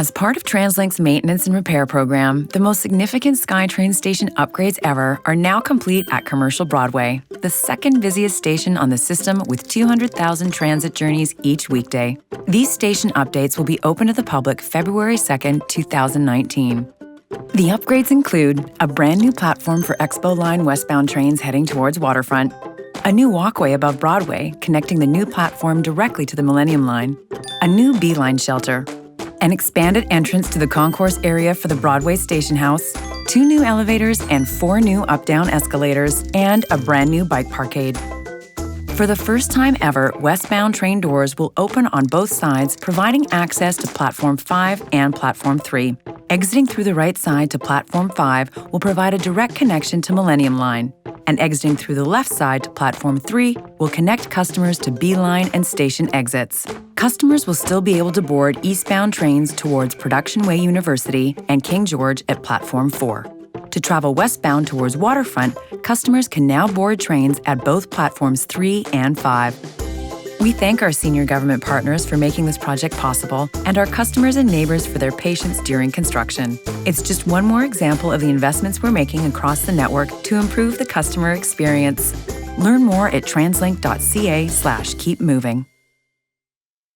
As part of TransLink's maintenance and repair program, the most significant SkyTrain station upgrades ever are now complete at Commercial-Broadway, the second busiest station on the system with 200,000 transit journeys each weekday. These station updates will be open to the public February 2, 2019. The upgrades include a brand new platform for Expo Line westbound trains heading towards Waterfront, a new walkway above Broadway connecting the new platform directly to the Millennium Line, a new B-Line shelter, an expanded entrance to the concourse area for the Broadway Station House, 2 new elevators and 4 new up-down escalators, and a brand new bike parkade. For the first time ever, westbound train doors will open on both sides, providing access to Platform 5 and Platform 3. Exiting through the right side to Platform 5 will provide a direct connection to Millennium Line, and exiting through the left side to Platform 3 will connect customers to B-Line and station exits. Customers will still be able to board eastbound trains towards Production Way University and King George at Platform 4. To travel westbound towards Waterfront, customers can now board trains at both Platforms 3 and 5. We thank our senior government partners for making this project possible and our customers and neighbors for their patience during construction. It's just one more example of the investments we're making across the network to improve the customer experience. Learn more at translink.ca/keepmoving.